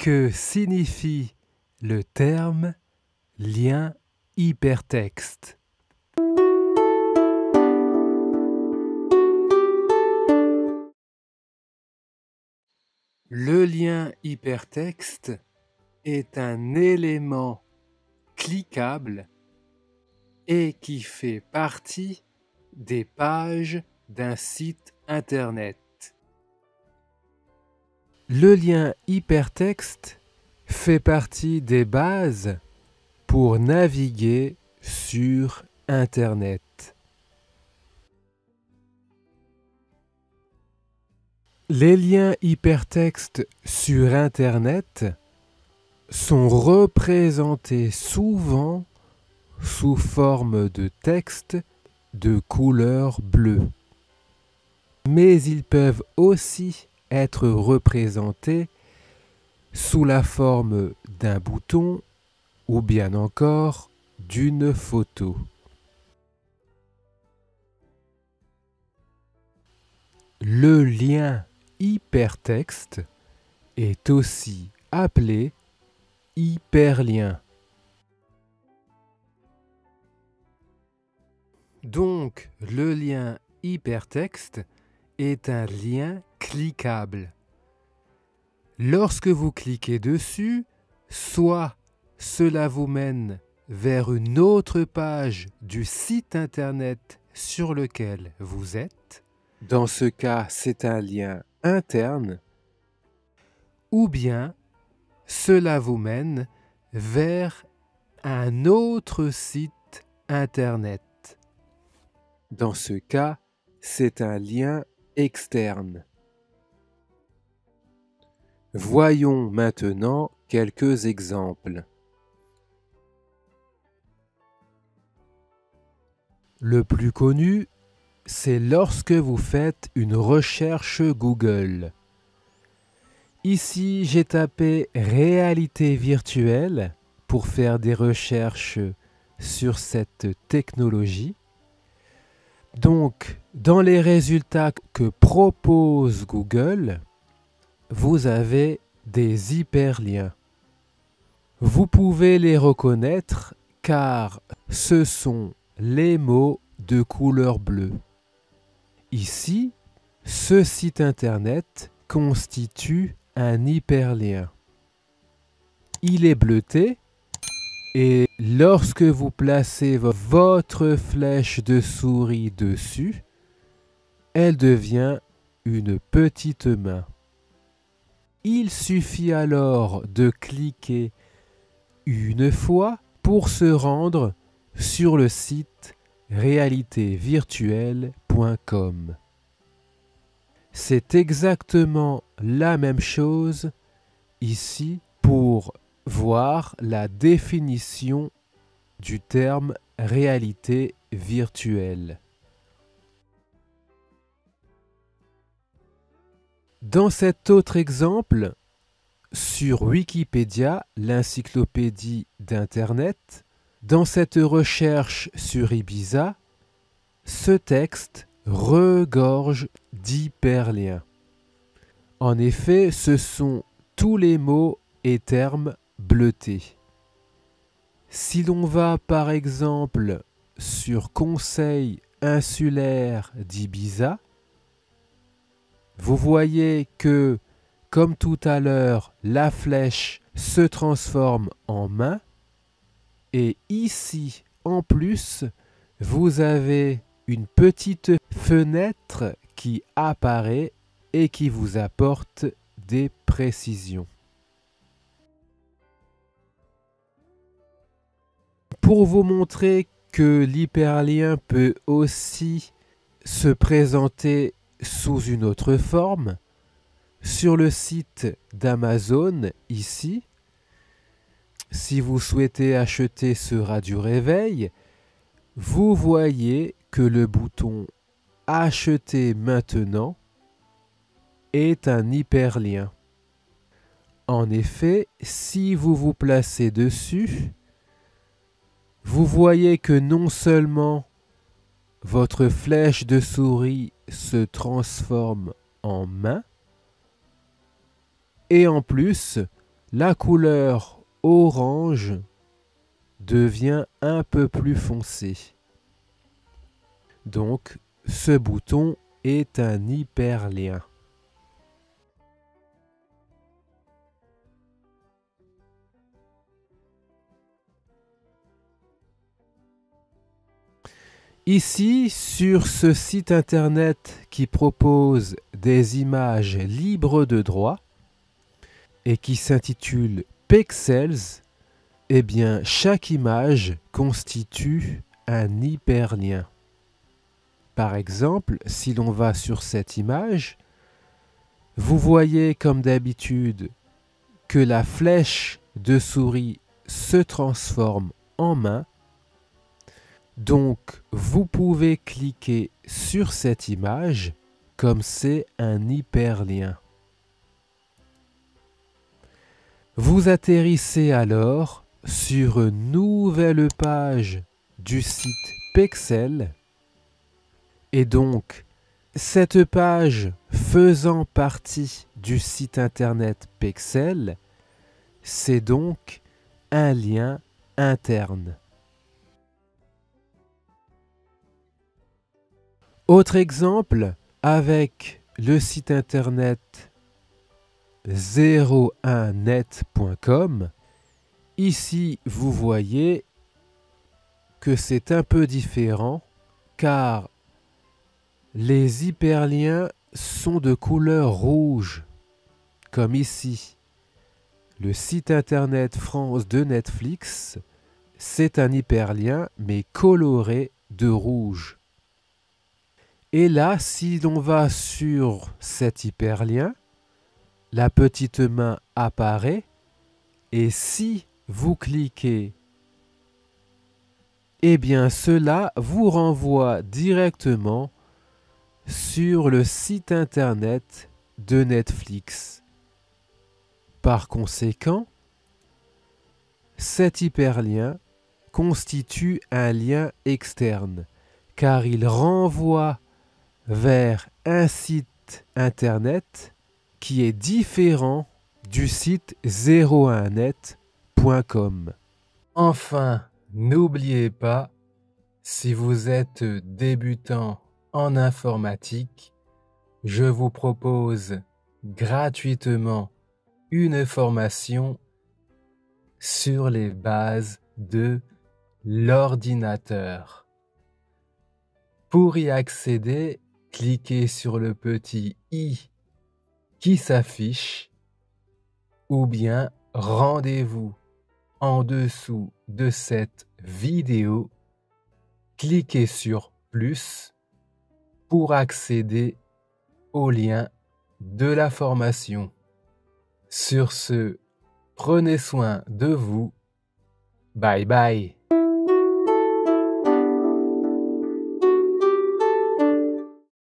Que signifie le terme lien hypertexte? Le lien hypertexte est un élément cliquable et qui fait partie des pages d'un site internet. Le lien hypertexte fait partie des bases pour naviguer sur Internet. Les liens hypertextes sur Internet sont représentés souvent sous forme de texte de couleur bleue. Mais ils peuvent aussi être représentés sous la forme d'un bouton ou bien encore d'une photo. Le lien hypertexte est aussi appelé hyperlien. Donc, le lien hypertexte est un lien cliquable. Lorsque vous cliquez dessus, soit cela vous mène vers une autre page du site internet sur lequel vous êtes. Dans ce cas, c'est un lien interne. Ou bien, cela vous mène vers un autre site internet. Dans ce cas, c'est un lien externe. Voyons maintenant quelques exemples. Le plus connu, c'est lorsque vous faites une recherche Google. Ici, j'ai tapé réalité virtuelle pour faire des recherches sur cette technologie. Donc, dans les résultats que propose Google, vous avez des hyperliens. Vous pouvez les reconnaître car ce sont les mots de couleur bleue. Ici, ce site internet constitue un hyperlien. Il est bleuté et lorsque vous placez votre flèche de souris dessus, elle devient une petite main. Il suffit alors de cliquer une fois pour se rendre sur le site realitévirtuelle.com. C'est exactement la même chose ici pour voir la définition du terme réalité virtuelle. Dans cet autre exemple, sur Wikipédia, l'encyclopédie d'Internet, dans cette recherche sur Ibiza, ce texte regorge d'hyperliens. En effet, ce sont tous les mots et termes bleutés. Si l'on va par exemple sur Conseil insulaire d'Ibiza, vous voyez que, comme tout à l'heure, la flèche se transforme en main. Et ici, en plus, vous avez une petite fenêtre qui apparaît et qui vous apporte des précisions. Pour vous montrer que l'hyperlien peut aussi se présenter sous une autre forme, sur le site d'Amazon, ici, si vous souhaitez acheter ce radio réveil, vous voyez que le bouton « Acheter maintenant » est un hyperlien. En effet, si vous vous placez dessus, vous voyez que non seulement votre flèche de souris se transforme en main, et en plus, la couleur orange devient un peu plus foncée. Donc, ce bouton est un hyperlien. Ici, sur ce site internet qui propose des images libres de droit et qui s'intitule Pexels, eh bien, chaque image constitue un hyperlien. Par exemple, si l'on va sur cette image, vous voyez comme d'habitude que la flèche de souris se transforme en main. Donc, vous pouvez cliquer sur cette image comme c'est un hyperlien. Vous atterrissez alors sur une nouvelle page du site Pexels et donc cette page faisant partie du site internet Pexels, c'est donc un lien interne. Autre exemple avec le site internet 01net.com. Ici, vous voyez que c'est un peu différent car les hyperliens sont de couleur rouge, comme ici. Le site internet France de Netflix, c'est un hyperlien mais coloré de rouge. Et là, si l'on va sur cet hyperlien, la petite main apparaît et si vous cliquez, eh bien cela vous renvoie directement sur le site internet de Netflix. Par conséquent, cet hyperlien constitue un lien externe car il renvoie vers un site internet qui est différent du site 01net.com. Enfin, n'oubliez pas, si vous êtes débutant en informatique, je vous propose gratuitement une formation sur les bases de l'ordinateur. Pour y accéder, cliquez sur le petit i qui s'affiche ou bien rendez-vous en dessous de cette vidéo. Cliquez sur plus pour accéder au lien de la formation. Sur ce, prenez soin de vous. Bye bye.